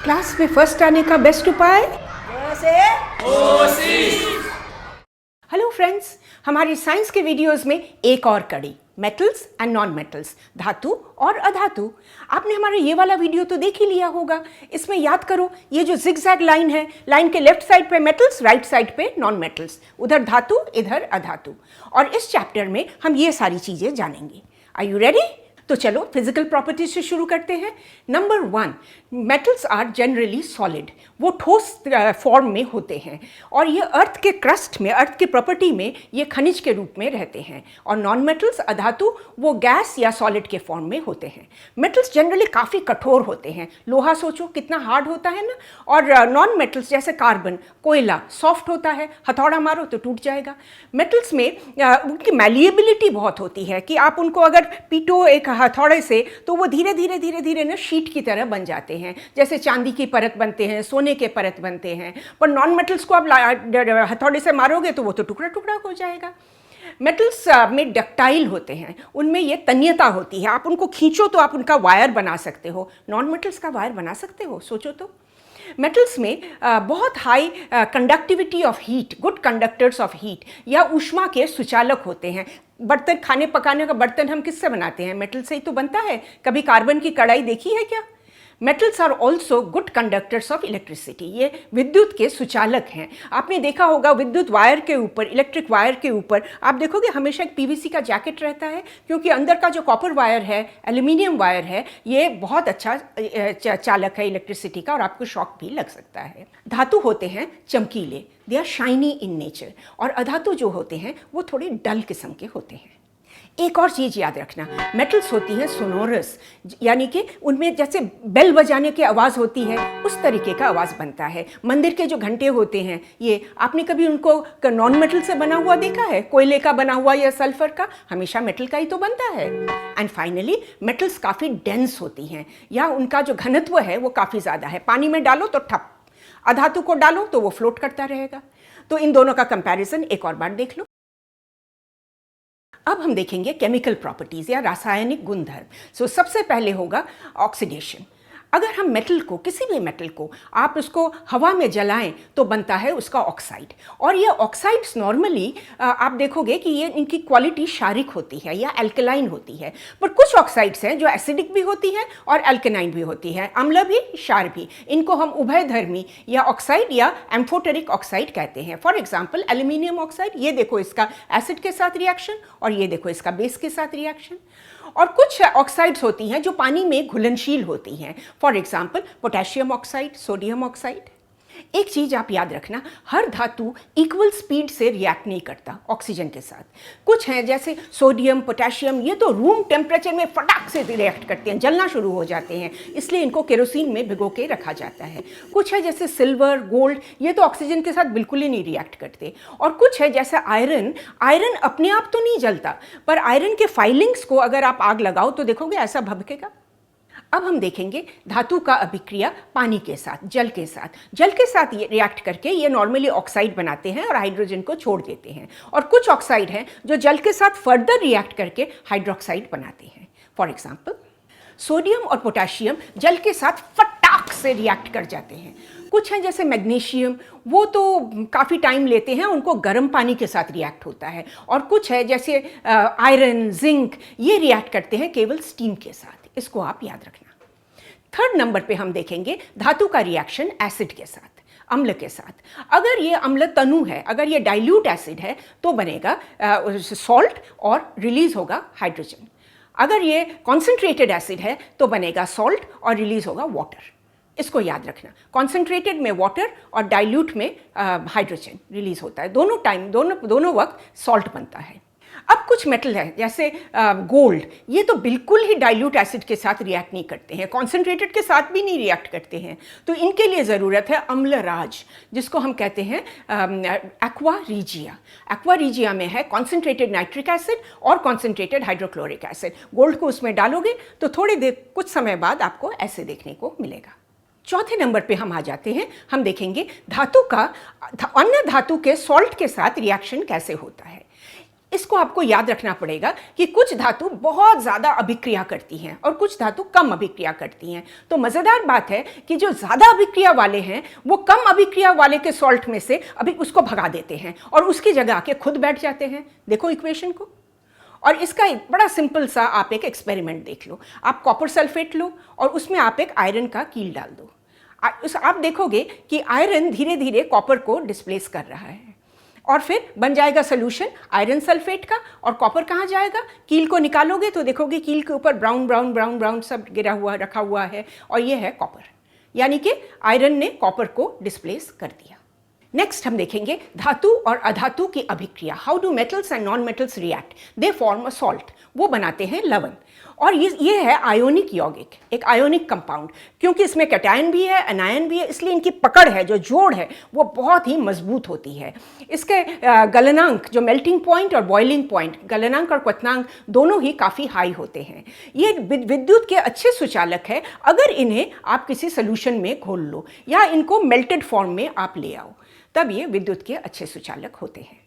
Class में first आने का बेस्ट उपाय हेलो फ्रेंड्स, हमारी साइंस के वीडियोस में एक और कड़ी मेटल्स एंड नॉन मेटल्स, धातु और अधातु। आपने हमारा ये वाला वीडियो तो देख ही लिया होगा। इसमें याद करो, ये जो जिगजैग लाइन है, लाइन के लेफ्ट साइड पे मेटल्स, राइट साइड पे नॉन मेटल्स, उधर धातु इधर अधातु। और इस चैप्टर में हम ये सारी चीजें जानेंगे। Are you ready? तो चलो फिजिकल प्रॉपर्टीज से शुरू करते हैं। Number 1, metals are generally solid, वो ठोस फॉर्म में होते हैं और ये अर्थ के क्रस्ट में, अर्थ की प्रॉपर्टी में ये खनिज के रूप में रहते हैं। और नॉन मेटल्स अधातु वो गैस या सॉलिड के फॉर्म में होते हैं। मेटल्स जनरली काफ़ी कठोर होते हैं, लोहा सोचो कितना हार्ड होता है ना। और नॉन मेटल्स जैसे कार्बन, कोयला सॉफ्ट होता है, हथौड़ा मारो तो टूट जाएगा। मेटल्स में उनकी मैलिएबिलिटी बहुत होती है कि आप उनको अगर पीटो एक हथौड़े से तो वो धीरे धीरे धीरे धीरे ना शीट की तरह बन जाते हैं, जैसे चांदी की परत बनते हैं, सोने के परत बनते हैं। पर नॉन मेटल्स को आप हथौड़े से मारोगे तो वो तो टुकड़ा टुकड़ा हो जाएगा। मेटल्स में डक्टाइल होते हैं, उनमें ये तन्यता होती है, आप उनको खींचो तो आप उनका वायर बना सकते हो। नॉन मेटल्स का वायर बना सकते हो? सोचो तो। मेटल्स में बहुत high conductivity of heat, good conductors of heat या ऊष्मा के सुचालक होते हैं। बर्तन, खाने पकाने का बर्तन हम किससे बनाते हैं? मेटल से ही तो बनता है। कभी कार्बन की कढ़ाई देखी है क्या? Metals are also good conductors of electricity, ये विद्युत के सुचालक हैं। आपने देखा होगा विद्युत वायर के ऊपर, इलेक्ट्रिक वायर के ऊपर आप देखोगे हमेशा एक पीवीसी का जैकेट रहता है, क्योंकि अंदर का जो कॉपर वायर है, एल्यूमिनियम वायर है, ये बहुत अच्छा चालक है इलेक्ट्रिसिटी का और आपको शॉक भी लग सकता है। धातु होते हैं चमकीले, they are shiny in nature, और अधातु जो होते हैं वो थोड़े डल किस्म के होते हैं। एक और चीज़ याद रखना, मेटल्स होती हैं सोनोरस, यानी कि उनमें जैसे बेल बजाने की आवाज़ होती है उस तरीके का आवाज़ बनता है। मंदिर के जो घंटे होते हैं, ये आपने कभी उनको नॉन मेटल से बना हुआ देखा है? कोयले का बना हुआ या सल्फर का? हमेशा मेटल का ही तो बनता है। एंड फाइनली मेटल्स काफ़ी डेंस होती हैं, या उनका जो घनत्व है वो काफ़ी ज़्यादा है। पानी में डालो तो ठप, अधातु को डालो तो वो फ्लोट करता रहेगा। तो इन दोनों का कंपैरिजन एक और बार देख लो। अब हम देखेंगे केमिकल प्रॉपर्टीज़ या रासायनिक गुणधर्म। सबसे पहले होगा ऑक्सीडेशन। अगर हम मेटल को, किसी भी मेटल को आप उसको हवा में जलाएं तो बनता है उसका ऑक्साइड। और ये ऑक्साइड्स नॉर्मली आप देखोगे कि ये इनकी क्वालिटी क्षारिक होती है या एल्कलाइन होती है। पर कुछ ऑक्साइड्स हैं जो एसिडिक भी होती है और एल्कलाइन भी होती है, अम्ल भी क्षार भी। इनको हम उभयधर्मी या ऑक्साइड या एम्फोटेरिक ऑक्साइड कहते हैं। फॉर एग्जाम्पल एल्यूमिनियम ऑक्साइड, ये देखो इसका एसिड के साथ रिएक्शन और ये देखो इसका बेस के साथ रिएक्शन। और कुछ ऑक्साइड्स होती हैं जो पानी में घुलनशील होती हैं, for example potassium oxide, sodium oxide. एक चीज आप याद रखना, हर धातु इक्वल स्पीड से रिएक्ट नहीं करता ऑक्सीजन के साथ। कुछ हैं जैसे सोडियम, पोटेशियम, ये तो रूम टेम्परेचर में फटाक से रिएक्ट करते हैं, जलना शुरू हो जाते हैं, इसलिए इनको केरोसिन में भिगो के रखा जाता है। कुछ है जैसे सिल्वर, गोल्ड, ये तो ऑक्सीजन के साथ बिल्कुल ही नहीं रिएक्ट करते। और कुछ है जैसे आयरन, आयरन अपने आप तो नहीं जलता, पर आयरन के फाइलिंग्स को अगर आप आग लगाओ तो देखोगे ऐसा भभकेगा। अब हम देखेंगे धातु का अभिक्रिया पानी के साथ, जल के साथ। जल के साथ ये रिएक्ट करके ये नॉर्मली ऑक्साइड बनाते हैं और हाइड्रोजन को छोड़ देते हैं। और कुछ ऑक्साइड हैं जो जल के साथ फर्दर रिएक्ट करके हाइड्रोक्साइड बनाते हैं। फॉर एग्जाम्पल सोडियम और पोटेशियम जल के साथ फटाक से रिएक्ट कर जाते हैं। कुछ हैं जैसे मैग्नीशियम, वो तो काफ़ी टाइम लेते हैं, उनको गर्म पानी के साथ रिएक्ट होता है। और कुछ है जैसे आयरन, जिंक, ये रिएक्ट करते हैं केवल स्टीम के साथ। इसको आप याद रखना। थर्ड नंबर पे हम देखेंगे धातु का रिएक्शन एसिड के साथ, अम्ल के साथ। अगर ये अम्ल तनु है, अगर ये डाइल्यूट एसिड है तो बनेगा सॉल्ट और रिलीज होगा हाइड्रोजन। अगर ये कॉन्सेंट्रेटेड एसिड है तो बनेगा सॉल्ट और रिलीज होगा वाटर। इसको याद रखना, कॉन्सेंट्रेटेड में वाटर और डाइल्यूट में हाइड्रोजन रिलीज होता है। दोनों टाइम, दोनों वक्त सॉल्ट बनता है। अब कुछ मेटल है जैसे गोल्ड, ये तो बिल्कुल ही डाइल्यूट एसिड के साथ रिएक्ट नहीं करते हैं, कॉन्सेंट्रेटेड के साथ भी नहीं रिएक्ट करते हैं। तो इनके लिए ज़रूरत है अम्लराज, जिसको हम कहते हैं एक्वा रीजिया। एक्वा रीजिया में है कॉन्सेंट्रेटेड नाइट्रिक एसिड और कॉन्सेंट्रेटेड हाइड्रोक्लोरिक एसिड। गोल्ड को उसमें डालोगे तो थोड़ी देर, कुछ समय बाद आपको ऐसे देखने को मिलेगा। चौथे नंबर पे हम आ जाते हैं, हम देखेंगे धातु का अन्य धातु के सॉल्ट के साथ रिएक्शन कैसे होता है। इसको आपको याद रखना पड़ेगा कि कुछ धातु बहुत ज़्यादा अभिक्रिया करती हैं और कुछ धातु कम अभिक्रिया करती हैं। तो मज़ेदार बात है कि जो ज़्यादा अभिक्रिया वाले हैं वो कम अभिक्रिया वाले के सॉल्ट में से अभी उसको भगा देते हैं और उसकी जगह आके खुद बैठ जाते हैं। देखो इक्वेशन को। और इसका एक बड़ा सिंपल सा आप एक एक्सपेरिमेंट देख लो। आप कॉपर सल्फेट लो और उसमें आप एक आयरन का कील डाल दो। आप देखोगे कि आयरन धीरे धीरे कॉपर को डिस्प्लेस कर रहा है और फिर बन जाएगा सोल्यूशन आयरन सल्फेट का। और कॉपर कहाँ जाएगा? कील को निकालोगे तो देखोगे कील के ऊपर ब्राउन ब्राउन ब्राउन ब्राउन सब गिरा हुआ रखा हुआ है और ये है कॉपर, यानी कि आयरन ने कॉपर को डिस्प्लेस कर दिया। नेक्स्ट हम देखेंगे धातु और अधातु की अभिक्रिया। How do metals and non metals react? They form a salt. वो बनाते हैं लवण। और ये है आयोनिक यौगिक, एक आयोनिक कंपाउंड। क्योंकि इसमें कैटायन भी है, एनायन भी है, इसलिए इनकी पकड़ है, जो जोड़ है, वो बहुत ही मजबूत होती है। इसके गलनांक, जो मेल्टिंग पॉइंट और बॉइलिंग पॉइंट, गलनांक और क्वथनांक दोनों ही काफ़ी हाई होते हैं। ये विद्युत के अच्छे सुचालक है अगर इन्हें आप किसी सोल्यूशन में घोल लो या इनको मेल्टेड फॉर्म में आप ले आओ, तब ये विद्युत के अच्छे सुचालक होते हैं।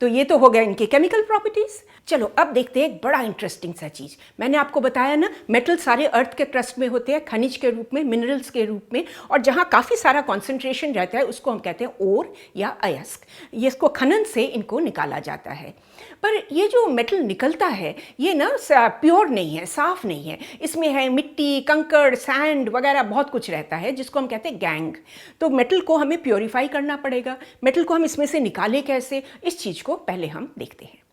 तो ये तो हो गया इनके केमिकल प्रॉपर्टीज। चलो अब देखते हैं एक बड़ा इंटरेस्टिंग सा चीज़। मैंने आपको बताया ना, मेटल सारे अर्थ के क्रस्ट में होते हैं, खनिज के रूप में, मिनरल्स के रूप में, और जहाँ काफ़ी सारा कॉन्सेंट्रेशन रहता है उसको हम कहते हैं ओर या अयस्क। ये इसको खनन से इनको निकाला जाता है। पर ये जो मेटल निकलता है ये ना प्योर नहीं है, साफ नहीं है। इसमें है मिट्टी, कंकड़, सैंड वगैरह बहुत कुछ रहता है जिसको हम कहते हैं गैंग। तो मेटल को हमें प्योरीफाई करना पड़ेगा। मेटल को हम इसमें से निकालें कैसे, इस चीज़ को पहले हम देखते हैं।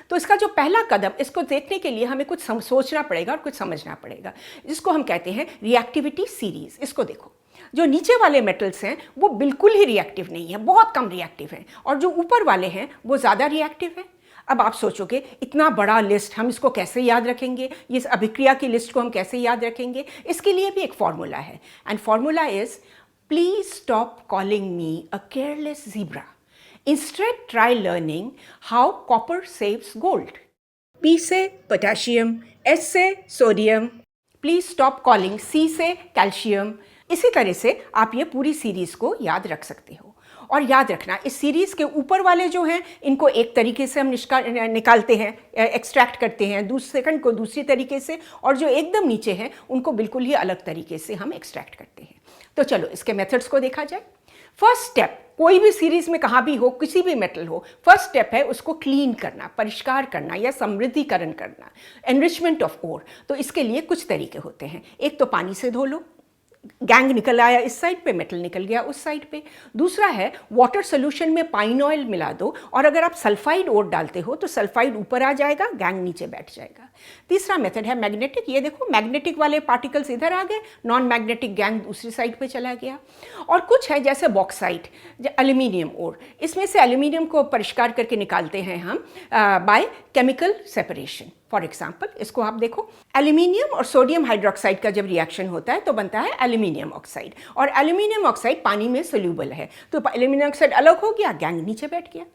तो इसका जो पहला कदम, इसको देखने के लिए हमें कुछ सोचना पड़ेगा और कुछ समझना पड़ेगा, जिसको हम कहते हैं रिएक्टिविटी सीरीज। इसको देखो, जो नीचे वाले मेटल्स हैं वो बिल्कुल ही रिएक्टिव नहीं है, बहुत कम रिएक्टिव हैं, और जो ऊपर वाले हैं वो ज़्यादा रिएक्टिव हैं। अब आप सोचोगे इतना बड़ा लिस्ट हम इसको कैसे याद रखेंगे, इस अभिक्रिया की लिस्ट को हम कैसे याद रखेंगे? इसके लिए भी एक फॉर्मूला है, and formula is please stop calling me a careless zebra, instead try learning how copper saves gold. P से पोटेशियम, S से sodium, please stop calling, C से कैल्शियम। इसी तरह से आप ये पूरी सीरीज को याद रख सकते हो। और याद रखना, इस सीरीज़ के ऊपर वाले जो हैं इनको एक तरीके से हम निकालते हैं, एक्सट्रैक्ट करते हैं, सेकंड को दूसरी तरीके से, और जो एकदम नीचे हैं उनको बिल्कुल ही अलग तरीके से हम एक्सट्रैक्ट करते हैं। तो चलो इसके मेथड्स को देखा जाए। फर्स्ट स्टेप, कोई भी सीरीज में कहाँ भी हो, किसी भी मेटल हो, फर्स्ट स्टेप है उसको क्लीन करना, परिष्कार करना या समृद्धिकरण करना, एनरिचमेंट ऑफ ओर। तो इसके लिए कुछ तरीके होते हैं। एक तो पानी से धो लो, गैंग निकल आया इस साइड पे, मेटल निकल गया उस साइड पे। दूसरा है वाटर सोल्यूशन में पाइन ऑयल मिला दो, और अगर आप सल्फाइड ओर डालते हो तो सल्फाइड ऊपर आ जाएगा, गैंग नीचे बैठ जाएगा। तीसरा मेथड है मैग्नेटिक। ये देखो, मैग्नेटिक वाले पार्टिकल्स इधर आ गए, नॉन मैग्नेटिक गैंग दूसरी साइड पे चला गया। और कुछ है जैसे बॉक्साइट, एल्यूमिनियम ओर, इसमें से एल्यूमिनियम को परिष्कार करके निकालते हैं हम by chemical separation. For example इसको आप देखो, एल्यूमिनियम और सोडियम हाइड्रोक्साइड का जब रिएक्शन होता है तो बनता है एल्यूमिनियम ऑक्साइड, और एल्यूमिनियम ऑक्साइड पानी में सोल्यूबल है, तो एल्यूमिनियम ऑक्साइड अलग हो गया, गैंग नीचे बैठ गया।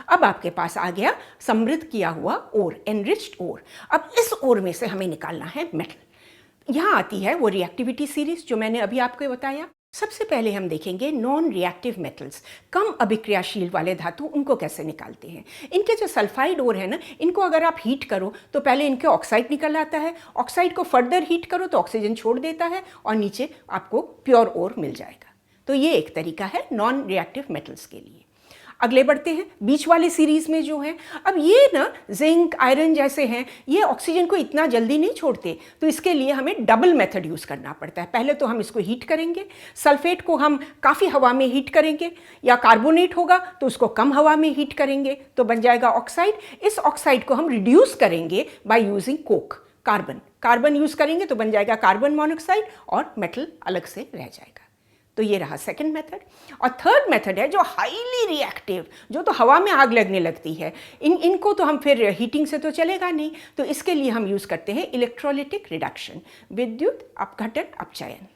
अब आपके पास आ गया समृद्ध किया हुआ ओर, एनरिच्ड ओर। अब इस ओर में से हमें निकालना है मेटल। यहाँ आती है वो रिएक्टिविटी सीरीज जो मैंने अभी आपको बताया। सबसे पहले हम देखेंगे नॉन रिएक्टिव मेटल्स, कम अभिक्रियाशील वाले धातु, उनको कैसे निकालते हैं। इनके जो सल्फाइड ओर है ना, इनको अगर आप हीट करो तो पहले इनके ऑक्साइड निकल आता है, ऑक्साइड को फर्दर हीट करो तो ऑक्सीजन छोड़ देता है और नीचे आपको प्योर ओर मिल जाएगा। तो ये एक तरीका है नॉन रिएक्टिव मेटल्स के लिए। अगले बढ़ते हैं बीच वाले सीरीज में जो है। अब ये ना जिंक, आयरन जैसे हैं, ये ऑक्सीजन को इतना जल्दी नहीं छोड़ते, तो इसके लिए हमें डबल मेथड यूज़ करना पड़ता है। पहले तो हम इसको हीट करेंगे, सल्फेट को हम काफ़ी हवा में हीट करेंगे, या कार्बोनेट होगा तो उसको कम हवा में हीट करेंगे तो बन जाएगा ऑक्साइड। इस ऑक्साइड को हम रिड्यूस करेंगे by using Coke, carbon use करेंगे तो बन जाएगा कार्बन मोनोऑक्साइड, और मेटल अलग से रह जाएगा। तो ये रहा सेकंड मेथड। और थर्ड मेथड है जो हाईली रिएक्टिव, जो तो हवा में आग लगने लगती है। इनको तो हम फिर हीटिंग से तो चलेगा नहीं, तो इसके लिए हम यूज़ करते हैं इलेक्ट्रोलिटिक रिडक्शन, विद्युत अपघटन अपचयन।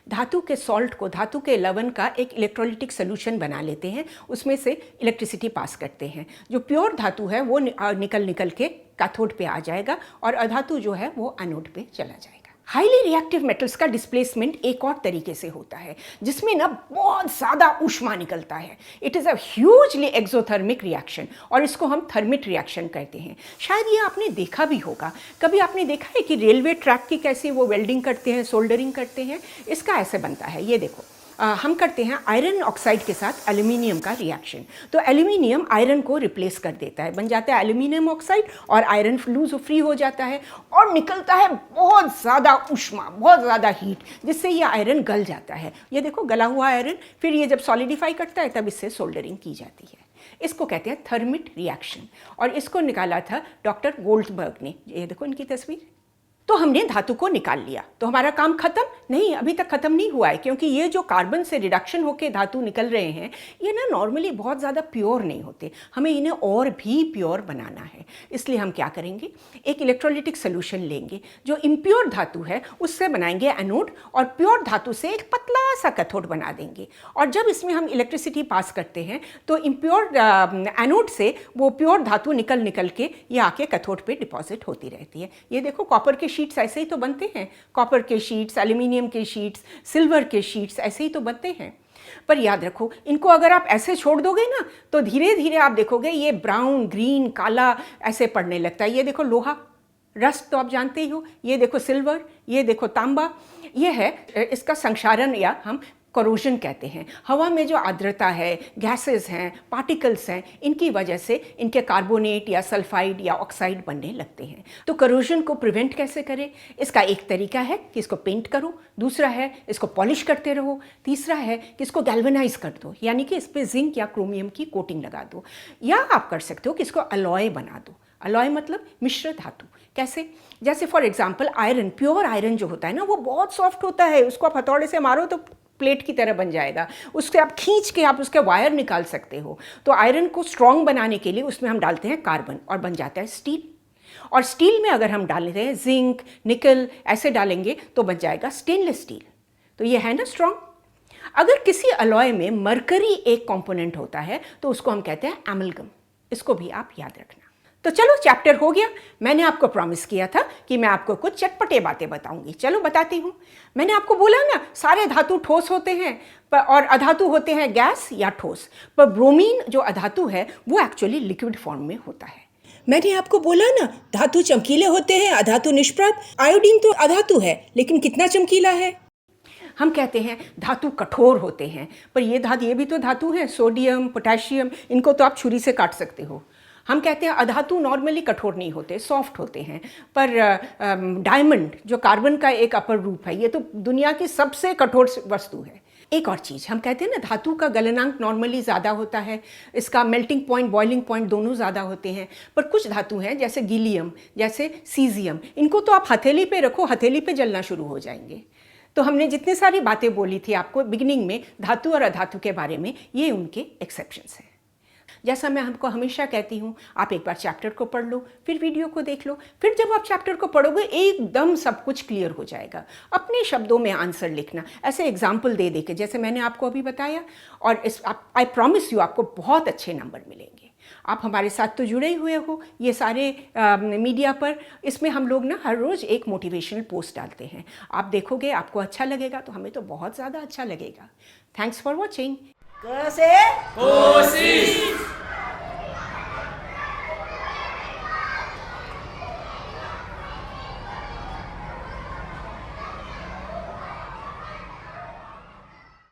धातु के सॉल्ट को, धातु के लवण का एक इलेक्ट्रोलिटिक सोल्यूशन बना लेते हैं, उसमें से इलेक्ट्रिसिटी पास करते हैं। जो प्योर धातु है वो निकल के कैथोड पे आ जाएगा, और अधातु जो है वो एनोड पे चला जाएगा। हाईली रिएक्टिव मेटल्स का डिस्प्लेसमेंट एक और तरीके से होता है जिसमें ना बहुत ज़्यादा ऊष्मा निकलता है। It is a hugely exothermic reaction और इसको हम थर्मिट रिएक्शन कहते हैं। शायद ये आपने देखा भी होगा, कभी आपने देखा है कि रेलवे ट्रैक की कैसे वो वेल्डिंग करते हैं, सोल्डरिंग करते हैं। इसका ऐसे बनता है, ये देखो हम करते हैं आयरन ऑक्साइड के साथ एल्यूमिनियम का रिएक्शन, तो एल्यूमिनियम आयरन को रिप्लेस कर देता है, बन जाता है एल्यूमिनियम ऑक्साइड और आयरन लूज फ्री हो जाता है और निकलता है बहुत ज़्यादा ऊष्मा, बहुत ज़्यादा हीट, जिससे ये आयरन गल जाता है। ये देखो गला हुआ आयरन, फिर ये जब सॉलिडिफाई करता है तब इससे सोल्डरिंग की जाती है। इसको कहते हैं थर्मिट रिएक्शन और इसको निकाला था डॉक्टर गोल्डबर्ग ने। ये देखो इनकी तस्वीर। तो हमने धातु को निकाल लिया, तो हमारा काम खत्म नहीं, अभी तक खत्म नहीं हुआ है, क्योंकि ये जो कार्बन से रिडक्शन होकर धातु निकल रहे हैं ये ना नॉर्मली बहुत ज़्यादा प्योर नहीं होते, हमें इन्हें और भी प्योर बनाना है। इसलिए हम क्या करेंगे, एक इलेक्ट्रोलिटिक सोल्यूशन लेंगे, जो इम्प्योर धातु है उससे बनाएंगे एनोड और प्योर धातु से एक पतला सा कैथोड बना देंगे। और जब इसमें हम इलेक्ट्रिसिटी पास करते हैं तो इम्प्योर एनोड से वो प्योर धातु निकल के ये आके कैथोड पे डिपॉजिट होती रहती है। ये देखो कॉपर के शीट्स ऐसे ही तो बनते हैं, कॉपर के शीट्स, एल्यूमिनियम के शीट्स, सिल्वर के शीट्स ऐसे ही तो बनते हैं। पर याद रखो, इनको अगर आप ऐसे छोड़ दोगे ना तो धीरे धीरे आप देखोगे ये ब्राउन, ग्रीन, काला ऐसे पड़ने लगता है। ये देखो लोहा, रस्ट तो आप जानते ही हो, ये देखो सिल्वर, ये देखो तांबा, ये है इसका संक्षारण या हम करोजन कहते हैं। हवा में जो आर्द्रता है, गैसेस हैं, पार्टिकल्स हैं, इनकी वजह से इनके कार्बोनेट या सल्फाइड या ऑक्साइड बनने लगते हैं। तो करोजन को प्रिवेंट कैसे करें? इसका एक तरीका है कि इसको पेंट करो, दूसरा है इसको पॉलिश करते रहो, तीसरा है कि इसको गैल्वेनाइज कर दो, यानी कि इस पर जिंक या क्रोमियम की कोटिंग लगा दो, या आप कर सकते हो कि इसको अलॉय बना दो। अलॉय मतलब मिश्र धातु। कैसे? जैसे for example iron, pure iron जो होता है ना वो बहुत सॉफ्ट होता है, उसको आप हथौड़े से मारो तो प्लेट की तरह बन जाएगा, उससे आप खींच के आप उसके वायर निकाल सकते हो। तो आयरन को स्ट्रॉन्ग बनाने के लिए उसमें हम डालते हैं कार्बन और बन जाता है स्टील। और स्टील में अगर हम डालते हैं जिंक, निकल ऐसे डालेंगे तो बन जाएगा स्टेनलेस स्टील। तो ये है ना स्ट्रॉन्ग। अगर किसी अलॉय में मरकरी एक कंपोनेंट होता है तो उसको हम कहते हैं एमलगम। इसको भी आप याद रखना। तो चलो चैप्टर हो गया। मैंने आपको प्रॉमिस किया था कि मैं आपको कुछ चटपटे बातें बताऊंगी, चलो बताती हूँ। मैंने आपको बोला ना सारे धातु ठोस होते हैं और अधातु होते हैं गैस या ठोस, पर ब्रोमीन जो अधातु है वो एक्चुअली लिक्विड फॉर्म में होता है। मैंने आपको बोला ना धातु चमकीले होते हैं, अधातु निष्प्रभ। आयोडीन तो अधातु है लेकिन कितना चमकीला है। हम कहते हैं धातु कठोर होते हैं, पर ये भी तो धातु हैं, सोडियम, पोटेशियम, इनको तो आप छुरी से काट सकते हो। हम कहते हैं अधातु नॉर्मली कठोर नहीं होते, सॉफ्ट होते हैं, पर डायमंड जो कार्बन का एक अपर रूप है ये तो दुनिया की सबसे कठोर वस्तु है। एक और चीज़ हम कहते हैं ना धातु का गलनांक नॉर्मली ज़्यादा होता है, इसका मेल्टिंग पॉइंट, बॉइलिंग पॉइंट दोनों ज़्यादा होते हैं। पर कुछ धातु हैं जैसे गीलियम, जैसे सीजियम, इनको तो आप हथेली पे रखो, हथेली पे जलना शुरू हो जाएंगे। तो हमने जितनी सारी बातें बोली थी आपको बिगिनिंग में धातु और अधातु के बारे में, ये उनके एक्सेप्शंस हैं। जैसा मैं हमको हमेशा कहती हूँ, आप एक बार चैप्टर को पढ़ लो, फिर वीडियो को देख लो, फिर जब आप चैप्टर को पढ़ोगे एकदम सब कुछ क्लियर हो जाएगा। अपने शब्दों में आंसर लिखना, ऐसे एग्जाम्पल दे के जैसे मैंने आपको अभी बताया, और आई प्रॉमिस यू आपको बहुत अच्छे नंबर मिलेंगे। आप हमारे साथ तो जुड़े ही हुए हो ये सारे मीडिया पर। इसमें हम लोग ना हर रोज़ एक मोटिवेशनल पोस्ट डालते हैं, आप देखोगे आपको अच्छा लगेगा तो हमें तो बहुत ज़्यादा अच्छा लगेगा। Thanks for watching. क से